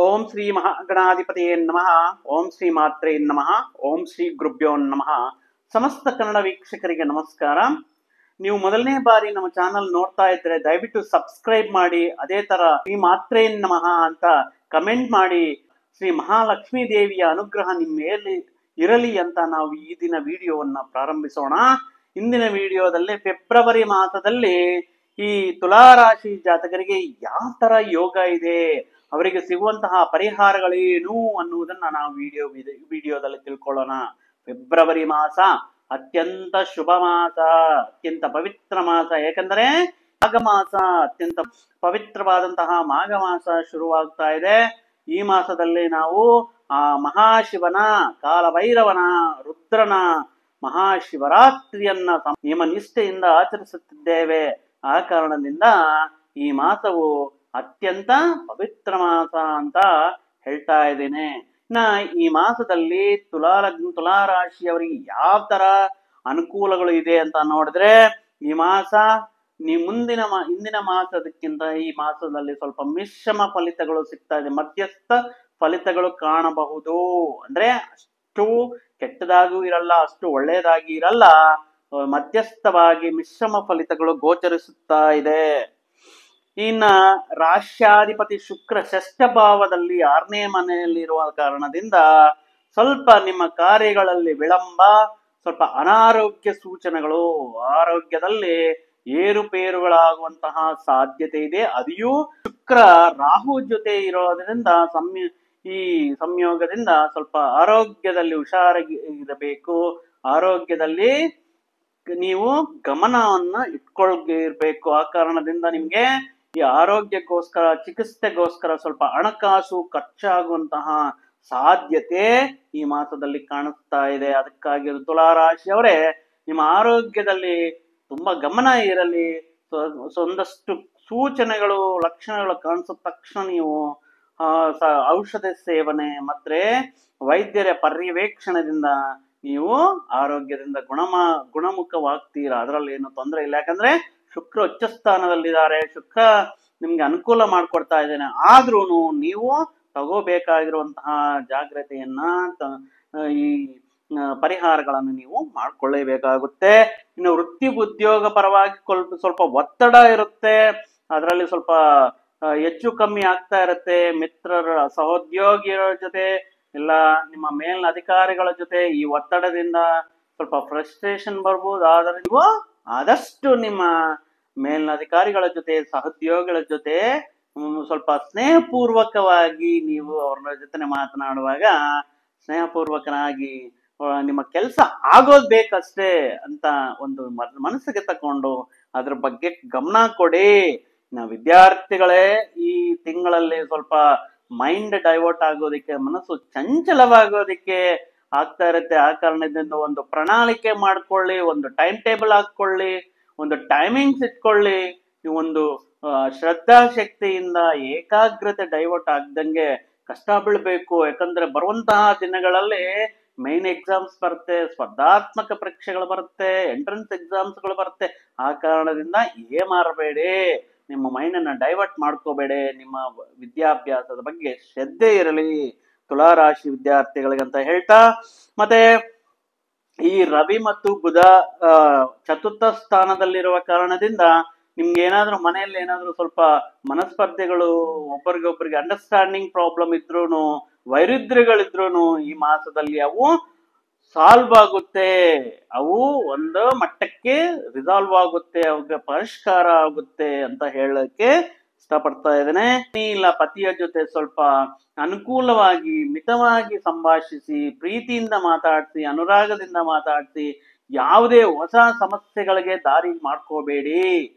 ಓಂ ಶ್ರೀ ಮಹಾಗಣಾಧಿಪತಿಯೇ ನಮಃ. ಓಂ ಶ್ರೀ ಮಾತ್ರೇ ನಮಃ. ಓಂ ಶ್ರೀ ಗುರುಭ್ಯೋ ನಮಃ. ಸಮಸ್ತ ಕನ್ನಡ ವೀಕ್ಷಕರಿಗೆ ನಮಸ್ಕಾರ. ನೀವು ಮೊದಲನೇ ಬಾರಿ ನಮ್ಮ ಚಾನಲ್ ನೋಡ್ತಾ ಇದ್ರೆ ದಯವಿಟ್ಟು ಸಬ್ಸ್ಕ್ರೈಬ್ ಮಾಡಿ, ಅದೇ ತರ ಶ್ರೀ ಮಾತ್ರೇ ನಮಃ ಅಂತ ಕಮೆಂಟ್ ಮಾಡಿ. ಶ್ರೀ ಮಹಾಲಕ್ಷ್ಮೀ ದೇವಿಯ ಅನುಗ್ರಹ ನಿಮ್ಮ ಮೇಲೆ ಇರಲಿ ಅಂತ ನಾವು ಈ ದಿನ ವಿಡಿಯೋವನ್ನ ಪ್ರಾರಂಭಿಸೋಣ. ಇಂದಿನ ವಿಡಿಯೋದಲ್ಲಿ ಫೆಬ್ರವರಿ ಮಾಸದಲ್ಲಿ ಈ ತುಲಾರಾಶಿ ಜಾತಕರಿಗೆ ಯಾವ ತರ ಯೋಗ ಇದೆ, ಅವರಿಗೆ ಸಿಗುವಂತಹ ಪರಿಹಾರಗಳೇನು ಅನ್ನುವುದನ್ನ ನಾವು ವಿಡಿಯೋದಲ್ಲಿ ತಿಳ್ಕೊಳ್ಳೋಣ. ಫೆಬ್ರವರಿ ಮಾಸ ಅತ್ಯಂತ ಶುಭ ಮಾಸ, ಅತ್ಯಂತ ಪವಿತ್ರ ಮಾಸ. ಯಾಕಂದ್ರೆ ಮಾಘ ಮಾಸ ಅತ್ಯಂತ ಪವಿತ್ರವಾದಂತಹ ಮಾಘ ಮಾಸ ಶುರುವಾಗ್ತಾ ಇದೆ. ಈ ಮಾಸದಲ್ಲಿ ನಾವು ಆ ಮಹಾಶಿವನ, ಕಾಲಭೈರವನ, ರುದ್ರನ ಮಹಾಶಿವರಾತ್ರಿಯನ್ನ ನಿಯಮ ನಿಷ್ಠೆಯಿಂದ ಆಚರಿಸುತ್ತಿದ್ದೇವೆ. ಆ ಕಾರಣದಿಂದ ಈ ಮಾಸವು ಅತ್ಯಂತ ಪವಿತ್ರ ಮಾಸ ಅಂತ ಹೇಳ್ತಾ ಇದ್ದೇನೆ. ಈ ಮಾಸದಲ್ಲಿ ತುಲಾರಾಶಿಯವರಿಗೆ ಯಾವ ತರ ಅನುಕೂಲಗಳು ಇದೆ ಅಂತ ನೋಡಿದ್ರೆ, ಈ ಮಾಸ ಹಿಂದಿನ ಮಾಸದಕ್ಕಿಂತ ಈ ಮಾಸದಲ್ಲಿ ಸ್ವಲ್ಪ ಮಿಶ್ರಮ ಫಲಿತಗಳು ಸಿಗ್ತಾ ಇದೆ. ಮಧ್ಯಸ್ಥ ಫಲಿತಗಳು ಕಾಣಬಹುದು. ಅಂದ್ರೆ ಅಷ್ಟು ಕೆಟ್ಟದಾಗೂ ಇರಲ್ಲ, ಅಷ್ಟು ಒಳ್ಳೆಯದಾಗಿ ಇರಲ್ಲ, ಮಧ್ಯಸ್ಥವಾಗಿ ಮಿಶ್ರಮ ಫಲಿತಗಳು ಗೋಚರಿಸುತ್ತಾ ಇದೆ. ಇನ್ನ ರಾಶ್ಯಾಧಿಪತಿ ಶುಕ್ರ ಷಷ್ಠ ಭಾವದಲ್ಲಿ 6ನೇ ಮನೆಯಲ್ಲಿರುವ ಕಾರಣದಿಂದ ಸ್ವಲ್ಪ ನಿಮ್ಮ ಕಾರ್ಯಗಳಲ್ಲಿ ವಿಳಂಬ, ಸ್ವಲ್ಪ ಅನಾರೋಗ್ಯ ಸೂಚನೆಗಳು, ಆರೋಗ್ಯದಲ್ಲಿ ಏರುಪೇರುಗಳಾಗುವಂತಹ ಸಾಧ್ಯತೆ ಇದೆ. ಅದಿಯೂ ಶುಕ್ರ ರಾಹು ಜೊತೆ ಇರೋದ್ರಿಂದ ಈ ಸಂಯೋಗದಿಂದ ಸ್ವಲ್ಪ ಆರೋಗ್ಯದಲ್ಲಿ ಹುಷಾರಾಗಿ ಇರಬೇಕು. ಆರೋಗ್ಯದಲ್ಲಿ ನೀವು ಗಮನವನ್ನ ಇಟ್ಕೊಳ್ಬೇಕು. ಆ ಕಾರಣದಿಂದ ನಿಮ್ಗೆ ಈ ಆರೋಗ್ಯಕ್ಕೋಸ್ಕರ, ಚಿಕಿತ್ಸೆಗೋಸ್ಕರ ಸ್ವಲ್ಪ ಹಣಕಾಸು ಖರ್ಚಾಗುವಂತಹ ಸಾಧ್ಯತೆ ಈ ಮಾಸದಲ್ಲಿ ಕಾಣಿಸ್ತಾ ಇದೆ. ಅದಕ್ಕಾಗಿ ತುಲಾರಾಶಿಯವರೇ ನಿಮ್ಮ ಆರೋಗ್ಯದಲ್ಲಿ ತುಂಬಾ ಗಮನ ಇರಲಿ. ಒಂದಷ್ಟು ಸೂಚನೆಗಳು, ಲಕ್ಷಣಗಳು ಕಾಣಿಸಿದ ತಕ್ಷಣ ನೀವು ಔಷಧ ಸೇವನೆ ಮತ್ತೆ ವೈದ್ಯರ ಪರ್ಯವೇಕ್ಷಣೆಯಿಂದ ನೀವು ಆರೋಗ್ಯದಿಂದ ಗುಣಮುಖವಾಗ್ತೀರಾ. ಅದರಲ್ಲಿ ಏನು ತೊಂದರೆ ಇಲ್ಲ. ಯಾಕಂದ್ರೆ ಶುಕ್ರ ಉಚ್ಚ ಸ್ಥಾನದಲ್ಲಿದ್ದಾರೆ. ಶುಕ್ರ ನಿಮ್ಗೆ ಅನುಕೂಲ ಮಾಡ್ಕೊಡ್ತಾ ಇದ್ದೇನೆ. ಆದ್ರೂ ನೀವು ತಗೋಬೇಕಾಗಿರುವಂತಹ ಜಾಗ್ರತೆಯನ್ನ, ಈ ಪರಿಹಾರಗಳನ್ನು ನೀವು ಮಾಡ್ಕೊಳ್ಳೇಬೇಕಾಗುತ್ತೆ. ಇನ್ನು ವೃತ್ತಿ ಉದ್ಯೋಗ ಪರವಾಗಿ ಸ್ವಲ್ಪ ಒತ್ತಡ ಇರುತ್ತೆ. ಅದರಲ್ಲಿ ಸ್ವಲ್ಪ ಹೆಚ್ಚು ಕಮ್ಮಿ ಆಗ್ತಾ ಇರುತ್ತೆ. ಮಿತ್ರರ, ಸಹೋದ್ಯೋಗಿಗಳ ಜೊತೆ ಇಲ್ಲ ನಿಮ್ಮ ಮೇಲಿನ ಅಧಿಕಾರಿಗಳ ಜೊತೆ ಈ ಒತ್ತಡದಿಂದ ಸ್ವಲ್ಪ ಫ್ರಸ್ಟ್ರೇಷನ್ ಬರ್ಬೋದು. ಆದರೆ ನೀವು ಆದಷ್ಟು ನಿಮ್ಮ ಮೇಲಿನ ಅಧಿಕಾರಿಗಳ ಜೊತೆ, ಸಹೋದ್ಯೋಗಿಗಳ ಜೊತೆ ಸ್ವಲ್ಪ ಸ್ನೇಹಪೂರ್ವಕವಾಗಿ ನೀವು ಅವ್ರ ಜೊತೆ ಮಾತನಾಡುವಾಗ ಸ್ನೇಹಪೂರ್ವಕನಾಗಿ ನಿಮ್ಮ ಕೆಲಸ ಆಗೋದ್ ಬೇಕಷ್ಟೇ ಅಂತ ಒಂದು ಮನಸ್ಸಿಗೆ ತಕೊಂಡು ಅದ್ರ ಬಗ್ಗೆ ಗಮನ ಕೊಡಿ. ವಿದ್ಯಾರ್ಥಿಗಳೇ ಈ ತಿಂಗಳಲ್ಲಿ ಸ್ವಲ್ಪ ಮೈಂಡ್ ಡೈವರ್ಟ್ ಆಗೋದಿಕ್ಕೆ, ಮನಸ್ಸು ಚಂಚಲವಾಗೋದಿಕ್ಕೆ ಆಗ್ತಾ ಇರುತ್ತೆ. ಆ ಕಾರಣದಿಂದ ಒಂದು ಪ್ರಣಾಳಿಕೆ ಮಾಡ್ಕೊಳ್ಳಿ, ಒಂದು ಟೈಮ್ ಟೇಬಲ್ ಹಾಕೊಳ್ಳಿ, ಒಂದು ಟೈಮಿಂಗ್ಸ್ ಇಟ್ಕೊಳ್ಳಿ. ಒಂದು ಶ್ರದ್ಧಾ ಶಕ್ತಿಯಿಂದ ಏಕಾಗ್ರತೆ ಡೈವರ್ಟ್ ಆಗ್ದಂಗೆ ಕಷ್ಟ ಬೀಳ್ಬೇಕು. ಯಾಕಂದ್ರೆ ಬರುವಂತಹ ದಿನಗಳಲ್ಲಿ ಮೈನ್ ಎಕ್ಸಾಮ್ಸ್ ಬರುತ್ತೆ, ಸ್ಪರ್ಧಾತ್ಮಕ ಪರೀಕ್ಷೆಗಳು ಬರುತ್ತೆ, ಎಂಟ್ರೆನ್ಸ್ ಎಕ್ಸಾಮ್ಸ್ಗಳು ಬರುತ್ತೆ. ಆ ಕಾರಣದಿಂದ ಮಾರಬೇಡಿ, ನಿಮ್ಮ ಮೈಂಡನ್ನ ಡೈವರ್ಟ್ ಮಾಡ್ಕೋಬೇಡಿ. ನಿಮ್ಮ ವಿದ್ಯಾಭ್ಯಾಸದ ಬಗ್ಗೆ ಶ್ರದ್ಧೆ ಇರಲಿ ತುಲಾರಾಶಿ ವಿದ್ಯಾರ್ಥಿಗಳಿಗಂತ ಹೇಳ್ತಾ, ಮತ್ತೆ ಈ ರವಿ ಮತ್ತು ಬುಧ ಚತುರ್ಥ ಸ್ಥಾನದಲ್ಲಿರುವ ಕಾರಣದಿಂದ ನಿಮ್ಗೆ ಏನಾದ್ರೂ ಮನೆಯಲ್ಲಿ ಏನಾದ್ರೂ ಸ್ವಲ್ಪ ಮನಸ್ಪರ್ಧೆಗಳು, ಒಬ್ಬರಿಗೊಬ್ಬರಿಗೆ ಅಂಡರ್ಸ್ಟ್ಯಾಂಡಿಂಗ್ ಪ್ರಾಬ್ಲಮ್ ಇದ್ರೂನು, ವೈರುಧ್ಯಗಳಿದ್ರೂನು ಈ ಮಾಸದಲ್ಲಿ ಅವು ಸಾಲ್ವ್ ಆಗುತ್ತೆ. ಅವು ಒಂದು ಮಟ್ಟಕ್ಕೆ ರಿಸಾಲ್ವ್ ಆಗುತ್ತೆ, ಅವಾಗ ಪರಿಷ್ಕಾರ ಆಗುತ್ತೆ ಅಂತ ಹೇಳಕ್ಕೆ ಇಷ್ಟಪಡ್ತಾ ಇದ್ದೇನೆ. ಇಲ್ಲ ಪತಿಯ ಜೊತೆ ಸ್ವಲ್ಪ ಅನುಕೂಲವಾಗಿ, ಮಿತವಾಗಿ ಸಂಭಾಷಿಸಿ, ಪ್ರೀತಿಯಿಂದ ಮಾತಾಡಿಸಿ, ಅನುರಾಗದಿಂದ ಮಾತಾಡಿಸಿ. ಯಾವುದೇ ಹೊಸ ಸಮಸ್ಯೆಗಳಿಗೆ ದಾರಿ ಮಾಡ್ಕೋಬೇಡಿ.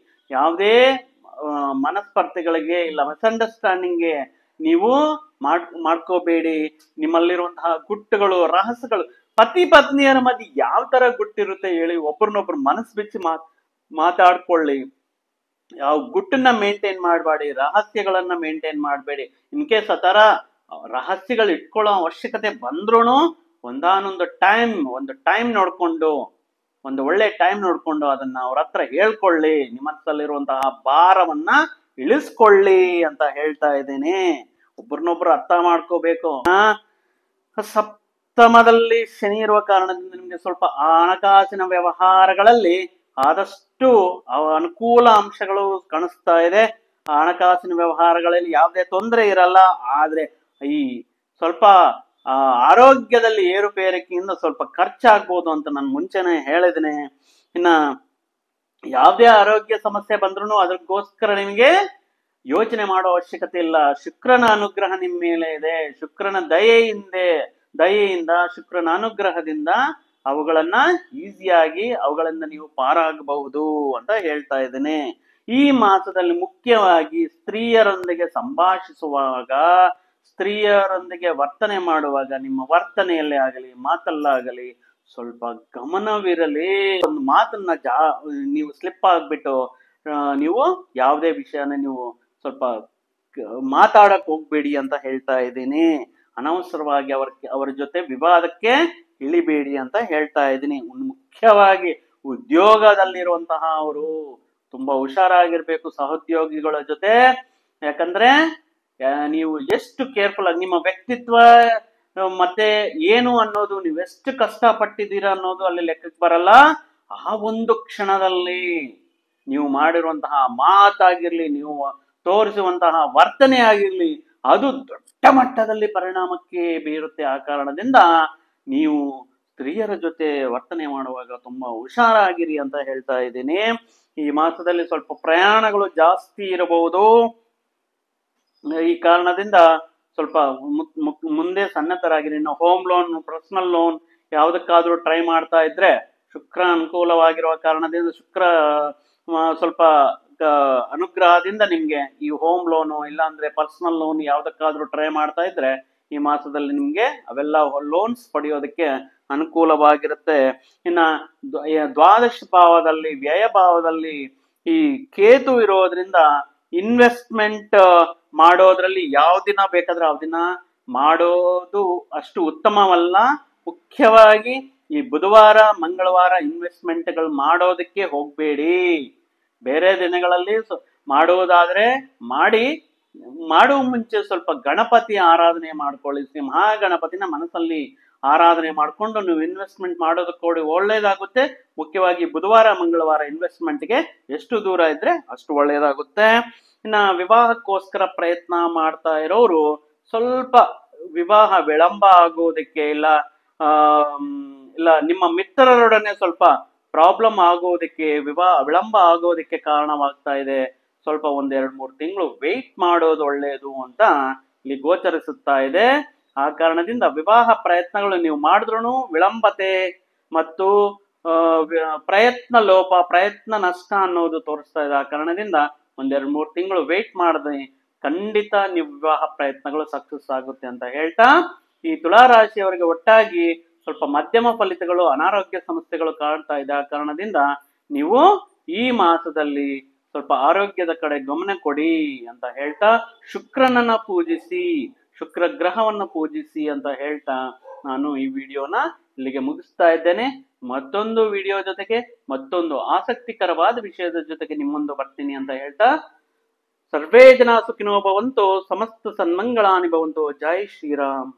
ಯಾವುದೇ ಮನಸ್ಪರ್ಧೆಗಳಿಗೆ ಇಲ್ಲ ಮಿಸ್ಅಂಡರ್ಸ್ಟ್ಯಾಂಡಿಂಗ್ಗೆ ನೀವು ಮಾಡ್ಕೋಬೇಡಿ. ನಿಮ್ಮಲ್ಲಿರುವಂತಹ ಗುಟ್ಟುಗಳು, ರಹಸ್ಯಗಳು, ಪತಿ ಪತ್ನಿಯರ ಮಧ್ಯೆ ಯಾವ ತರ ಗುಟ್ಟಿರುತ್ತೆ ಹೇಳಿ. ಒಬ್ರನ್ನೊಬ್ರು ಮನಸ್ಸು ಬಿಚ್ಚಿ ಮಾತಾಡ್ಕೊಳ್ಳಿ. ಯಾವ ಗುಟ್ಟನ್ನ ಮೇಂಟೈನ್ ಮಾಡಬೇಡಿ, ರಹಸ್ಯಗಳನ್ನ ಮೇಂಟೈನ್ ಮಾಡಬೇಡಿ. ಇನ್ ಕೇಸ್ ಆ ತರ ರಹಸ್ಯಗಳು ಇಟ್ಕೊಳ್ಳೋ ಅವಶ್ಯಕತೆ ಬಂದ್ರೂ ಒಂದಾನೊಂದು ಟೈಮ್ ನೋಡ್ಕೊಂಡು, ಒಂದು ಒಳ್ಳೆ ಟೈಮ್ ನೋಡ್ಕೊಂಡು ಅದನ್ನ ಅವ್ರ ಹತ್ರ ಹೇಳ್ಕೊಳ್ಳಿ. ನಿಮ್ಮಲ್ಲಿರುವಂತಹ ಭಾರವನ್ನ ಇಳಿಸ್ಕೊಳ್ಳಿ ಅಂತ ಹೇಳ್ತಾ ಇದ್ದೇನೆ. ಒಬ್ರನ್ನೊಬ್ರು ಅರ್ಥ ಮಾಡ್ಕೋಬೇಕು. ಸಪ್ತಮದಲ್ಲಿ ಶನಿ ಇರುವ ಕಾರಣದಿಂದ ನಿಮ್ಗೆ ಸ್ವಲ್ಪ ಹಣಕಾಸಿನ ವ್ಯವಹಾರಗಳಲ್ಲಿ ಆದಷ್ಟು ಅನುಕೂಲ ಅಂಶಗಳು ಕಾಣಿಸ್ತಾ ಇದೆ. ಹಣಕಾಸಿನ ವ್ಯವಹಾರಗಳಲ್ಲಿ ಯಾವುದೇ ತೊಂದರೆ ಇರಲ್ಲ. ಆದ್ರೆ ಈ ಸ್ವಲ್ಪ ಆರೋಗ್ಯದಲ್ಲಿ ಏರುಪೇರಿಕೆಯಿಂದ ಸ್ವಲ್ಪ ಖರ್ಚಾಗ್ಬೋದು ಅಂತ ನಾನು ಮುಂಚೆನೆ ಹೇಳಿದ್ದೀನಿ. ಇನ್ನ ಯಾವುದೇ ಆರೋಗ್ಯ ಸಮಸ್ಯೆ ಬಂದ್ರೂ ಅದಕ್ಕೋಸ್ಕರ ನಿಮಗೆ ಯೋಚನೆ ಮಾಡೋ ಅವಶ್ಯಕತೆ ಇಲ್ಲ. ಶುಕ್ರನ ಅನುಗ್ರಹ ನಿಮ್ಮ ಮೇಲೆ ಇದೆ. ಶುಕ್ರನ ದಯೆಯಿಂದ ಶುಕ್ರನ ಅನುಗ್ರಹದಿಂದ ಅವುಗಳನ್ನ ಈಸಿಯಾಗಿ ಅವುಗಳಿಂದ ನೀವು ಪಾರಾಗಬಹುದು ಅಂತ ಹೇಳ್ತಾ ಇದ್ದೇನೆ. ಈ ಮಾಸದಲ್ಲಿ ಮುಖ್ಯವಾಗಿ ಸ್ತ್ರೀಯರೊಂದಿಗೆ ಸಂಭಾಷಿಸುವಾಗ, ಸ್ತ್ರೀಯರೊಂದಿಗೆ ವರ್ತನೆ ಮಾಡುವಾಗ, ನಿಮ್ಮ ವರ್ತನೆಯಲ್ಲೇ ಆಗಲಿ ಮಾತಲ್ಲಾಗಲಿ ಸ್ವಲ್ಪ ಗಮನವಿರಲಿ. ಒಂದು ಮಾತನ್ನ ನೀವು ಸ್ಲಿಪ್ ಆಗ್ಬಿಟ್ಟು ನೀವು ಯಾವುದೇ ವಿಷಯನ ನೀವು ಸ್ವಲ್ಪ ಮಾತಾಡಕ್ ಹೋಗ್ಬೇಡಿ ಅಂತ ಹೇಳ್ತಾ ಇದ್ದೀನಿ. ಅನವಸರವಾಗಿ ಅವರ ಜೊತೆ ವಿವಾದಕ್ಕೆ ಇಳಿಬೇಡಿ ಅಂತ ಹೇಳ್ತಾ ಇದ್ದೀನಿ. ಮುಖ್ಯವಾಗಿ ಉದ್ಯೋಗದಲ್ಲಿರುವಂತಹ ಅವರು ತುಂಬಾ ಹುಷಾರಾಗಿರ್ಬೇಕು ಸಹೋದ್ಯೋಗಿಗಳ ಜೊತೆ. ಯಾಕಂದ್ರೆ ನೀವು ಎಷ್ಟು ಕೇರ್ಫುಲ್ ಆಗಿ ನಿಮ್ಮ ವ್ಯಕ್ತಿತ್ವ ಮತ್ತೆ ಏನು ಅನ್ನೋದು, ನೀವು ಎಷ್ಟು ಕಷ್ಟಪಟ್ಟಿದ್ದೀರಾ ಅನ್ನೋದು ಅಲ್ಲಿ ಲೆಕ್ಕಕ್ಕೆ ಬರಲ್ಲ. ಆ ಒಂದು ಕ್ಷಣದಲ್ಲಿ ನೀವು ಮಾಡಿರುವಂತಹ ಮಾತಾಗಿರ್ಲಿ, ನೀವು ತೋರಿಸುವಂತಹ ವರ್ತನೆ ಆಗಿರ್ಲಿ, ಅದು ದೊಡ್ಡ ಮಟ್ಟದಲ್ಲಿ ಪರಿಣಾಮಕ್ಕೆ ಬೀರುತ್ತೆ. ಆ ಕಾರಣದಿಂದ ನೀವು ಸ್ತ್ರೀಯರ ಜೊತೆ ವರ್ತನೆ ಮಾಡುವಾಗ ತುಂಬಾ ಹುಷಾರಾಗಿರಿ ಅಂತ ಹೇಳ್ತಾ ಇದ್ದೀನಿ. ಈ ಮಾಸದಲ್ಲಿ ಸ್ವಲ್ಪ ಪ್ರಯಾಣಗಳು ಜಾಸ್ತಿ ಇರಬಹುದು. ಈ ಕಾರಣದಿಂದ ಸ್ವಲ್ಪ ಮುಂದೆ ಸನ್ನದ್ಧರಾಗಿರಿ. ಇನ್ನು ಹೋಮ್ ಲೋನ್, ಪರ್ಸನಲ್ ಲೋನ್ ಯಾವುದಕ್ಕಾದ್ರೂ ಟ್ರೈ ಮಾಡ್ತಾ ಇದ್ರೆ ಶುಕ್ರ ಅನುಕೂಲವಾಗಿರುವ ಕಾರಣದಿಂದ, ಶುಕ್ರ ಸ್ವಲ್ಪ ಅನುಗ್ರಹದಿಂದ ನಿಮ್ಗೆ ಈ ಹೋಮ್ ಲೋನು ಇಲ್ಲಾಂದ್ರೆ ಪರ್ಸನಲ್ ಲೋನ್ ಯಾವ್ದಕ್ಕಾದ್ರೂ ಟ್ರೈ ಮಾಡ್ತಾ ಇದ್ರೆ ಈ ಮಾಸದಲ್ಲಿ ನಿಮ್ಗೆ ಅವೆಲ್ಲ ಲೋನ್ಸ್ ಪಡೆಯೋದಕ್ಕೆ ಅನುಕೂಲವಾಗಿರುತ್ತೆ. ಇನ್ನ ದ್ವಾದಶ ಭಾವದಲ್ಲಿ, ವ್ಯಯ ಭಾವದಲ್ಲಿ ಈ ಕೇತು ಇರೋದ್ರಿಂದ ಇನ್ವೆಸ್ಟ್ಮೆಂಟ್ ಮಾಡೋದ್ರಲ್ಲಿ ಯಾವ ದಿನ ಬೇಕಾದ್ರೆ ಆ ದಿನ ಮಾಡೋದು ಅಷ್ಟು ಉತ್ತಮವಲ್ಲ. ಮುಖ್ಯವಾಗಿ ಈ ಬುಧವಾರ ಮಂಗಳವಾರ ಇನ್ವೆಸ್ಟ್ಮೆಂಟ್ಗಳು ಮಾಡೋದಕ್ಕೆ ಹೋಗ್ಬೇಡಿ. ಬೇರೆ ದಿನಗಳಲ್ಲಿ ಮಾಡುವುದಾದ್ರೆ ಮಾಡುವ ಮುಂಚೆ ಸ್ವಲ್ಪ ಗಣಪತಿ ಆರಾಧನೆ ಮಾಡ್ಕೊಳ್ಳಿ. ಮಹಾಗಣಪತಿನ ಮನಸ್ಸಲ್ಲಿ ಆರಾಧನೆ ಮಾಡ್ಕೊಂಡು ನೀವು ಇನ್ವೆಸ್ಟ್ಮೆಂಟ್ ಮಾಡೋದಕ್ಕೆ ಒಳ್ಳೇದಾಗುತ್ತೆ. ಮುಖ್ಯವಾಗಿ ಬುಧವಾರ ಮಂಗಳವಾರ ಇನ್ವೆಸ್ಟ್ಮೆಂಟ್ಗೆ ಎಷ್ಟು ದೂರ ಇದ್ರೆ ಅಷ್ಟು ಒಳ್ಳೇದಾಗುತ್ತೆ. ಇನ್ನ ವಿವಾಹಕ್ಕೋಸ್ಕರ ಪ್ರಯತ್ನ ಮಾಡ್ತಾ ಇರೋರು ಸ್ವಲ್ಪ ವಿವಾಹ ವಿಳಂಬ ಆಗೋದಕ್ಕೆ ಇಲ್ಲ ನಿಮ್ಮ ಮಿತ್ರರೊಡನೆ ಸ್ವಲ್ಪ ಪ್ರಾಬ್ಲಮ್ ಆಗೋದಕ್ಕೆ, ವಿಳಂಬ ಆಗೋದಕ್ಕೆ ಕಾರಣವಾಗ್ತಾ ಇದೆ. ಸ್ವಲ್ಪ 1-2-3 ತಿಂಗಳು ವೆಯ್ಟ್ ಮಾಡೋದು ಒಳ್ಳೆಯದು ಅಂತ ಇಲ್ಲಿ ಗೋಚರಿಸುತ್ತಾ ಇದೆ. ಆ ಕಾರಣದಿಂದ ವಿವಾಹ ಪ್ರಯತ್ನಗಳು ನೀವು ಮಾಡಿದ್ರೂ ವಿಳಂಬತೆ ಮತ್ತು ಪ್ರಯತ್ನ ಲೋಪ, ಪ್ರಯತ್ನ ನಷ್ಟ ಅನ್ನೋದು ತೋರಿಸ್ತಾ ಇದೆ. ಆ ಕಾರಣದಿಂದ 1-2-3 ತಿಂಗಳು ವೆಯ್ಟ್ ಮಾಡಿದ್ರೆ ಖಂಡಿತ ನೀವು ವಿವಾಹ ಪ್ರಯತ್ನಗಳು ಸಕ್ಸಸ್ ಆಗುತ್ತೆ ಅಂತ ಹೇಳ್ತಾ, ಈ ತುಲಾ ರಾಶಿಯವರಿಗೆ ಒಟ್ಟಾಗಿ ಸ್ವಲ್ಪ ಮಧ್ಯಮ ಫಲಿತಗಳು, ಅನಾರೋಗ್ಯ ಸಮಸ್ಯೆಗಳು ಕಾಣ್ತಾ ಇದೆ. ಆ ಕಾರಣದಿಂದ ನೀವು ಈ ಮಾಸದಲ್ಲಿ ಸ್ವಲ್ಪ ಆರೋಗ್ಯದ ಕಡೆ ಗಮನ ಕೊಡಿ ಅಂತ ಹೇಳ್ತಾ, ಶುಕ್ರನನ್ನ ಪೂಜಿಸಿ, ಶುಕ್ರ ಗ್ರಹವನ್ನ ಪೂಜಿಸಿ ಅಂತ ಹೇಳ್ತಾ ನಾನು ಈ ವಿಡಿಯೋನ ಇಲ್ಲಿಗೆ ಮುಗಿಸ್ತಾ ಇದ್ದೇನೆ. ಮತ್ತೊಂದು ವಿಡಿಯೋ ಜೊತೆಗೆ, ಮತ್ತೊಂದು ಆಸಕ್ತಿಕರವಾದ ವಿಷಯದ ಜೊತೆಗೆ ನಿಮ್ಮ ಮುಂದೆ ಬರ್ತೀನಿ ಅಂತ ಹೇಳ್ತಾ, ಸರ್ವೇ ಜನ ಸುಖಿನೋ ಭವಂತು, ಸಮಸ್ತ ಸನ್ಮಂಗಳಾನಿ ಭವಂತು. ಜೈ ಶ್ರೀರಾಮ್.